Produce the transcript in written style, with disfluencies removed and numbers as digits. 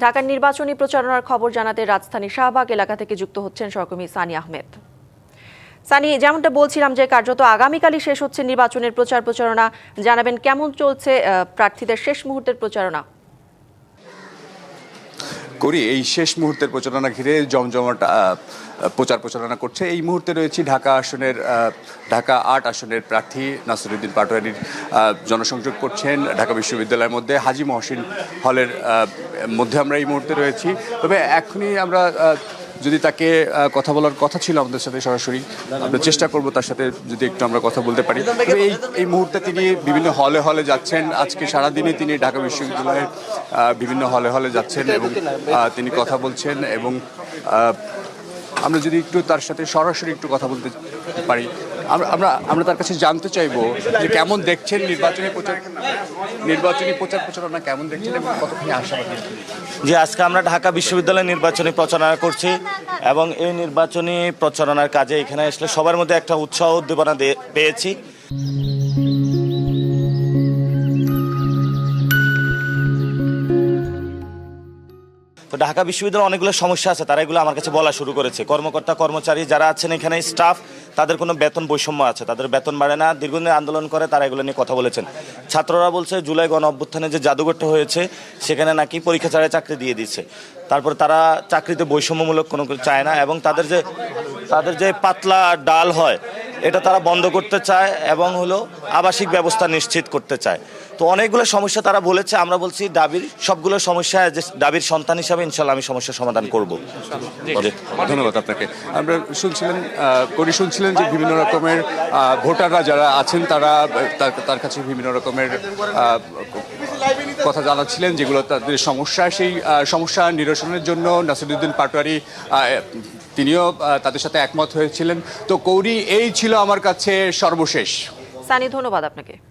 ঢাকার নির্বাচনী প্রচারণার খবর জানাতে রাজধানীর শাহবাগ এলাকা থেকে যুক্ত হচ্ছেন সহকর্মী সানি আহমেদ। সানি, যেমনটা বলছিলাম যে কার্যত আগামীকালই শেষ হচ্ছে নির্বাচনের প্রচারণা, জানাবেন কেমন চলছে প্রার্থীদের শেষ মুহূর্তের প্রচারণা? করি এই শেষ মুহূর্তের প্রচারণা ঘিরে জমজমাট প্রচারণা করছে। এই মুহূর্তে রয়েছি ঢাকা ৮ আসনের প্রার্থী নাসিরউদ্দিন পাটোয়ারীর জনসংযোগ করছেন ঢাকা বিশ্ববিদ্যালয়ের মধ্যে হাজী মহসিন হলের মধ্যে আমরা এই মুহূর্তে রয়েছি। তবে এখনই আমরা যদি তাকে কথা বলার কথা ছিল আমাদের সাথে সরাসরি, আমরা চেষ্টা করব তার সাথে যদি একটু আমরা কথা বলতে পারি। এই মুহূর্তে তিনি বিভিন্ন হলে যাচ্ছেন। আজকে সারাদিনে তিনি ঢাকা বিশ্ববিদ্যালয়ের বিভিন্ন হলে যাচ্ছেন এবং তিনি কথা বলছেন এবং আমরা যদি একটু তার সাথে সরাসরি একটু কথা বলতে পারি, আমরা তার কাছে জানতে চাইবো যে কেমন দেখছেন নির্বাচনী প্রচারণা কেমন দেখছেন এবং কতখানি আশাবাদী। যে আজকে আমরা ঢাকা বিশ্ববিদ্যালয়ে নির্বাচনী প্রচারণা করছি এবং এই নির্বাচনী প্রচারণার কাজে এখানে আসলে সবার মধ্যে একটা উৎসাহ উদ্দীপনা পেয়েছি। তো ঢাকা বিশ্ববিদ্যালয়ে অনেকগুলো সমস্যা আছে, তারা এগুলো আমার কাছে বলা শুরু করেছে। কর্মকর্তা কর্মচারী যারা আছেন এখানে, স্টাফ, তাদের কোনো বেতন বৈষম্য আছে, তাদের বেতন বাড়ে না, দীর্ঘদিন আন্দোলন করে তারা এগুলো নিয়ে কথা বলেছেন। ছাত্ররা বলছে জুলাই গণ অভ্যুত্থানে যে জাদুঘরটা হয়েছে সেখানে নাকি পরীক্ষা ছাড়াই চাকরি দিয়ে দিচ্ছে। তারপর তারা চাকরিতে বৈষম্যমূলক কোনো চায় না এবং তাদের যে পাতলা ডাল হয় এটা তারা বন্ধ করতে চায় এবং আবাসিক ব্যবস্থা নিশ্চিত করতে চায়। তো অনেকগুলো সমস্যা তারা বলেছে। আমরা বলছি ডাবির সবগুলো সমস্যা, যে ডাবির সন্তান হিসাবে ইনশাল্লাহ আমি সমস্যার সমাধান করব। ধন্যবাদ আপনাকে। আমরা শুনছিলেন যে বিভিন্ন রকমের ভোটাররা যারা আছেন তারা তার কাছে বিভিন্ন রকমের কথা জানাচ্ছিলেন যেগুলো তাদের সমস্যা, সেই সমস্যা নিরসনের জন্য নাসিরউদ্দিন পাটোয়ারী তিনিও তাদের সাথে একমত হয়েছিলেন। তো কৌরি, এই ছিল আমার কাছে সর্বশেষ। সানি, ধন্যবাদ আপনাকে।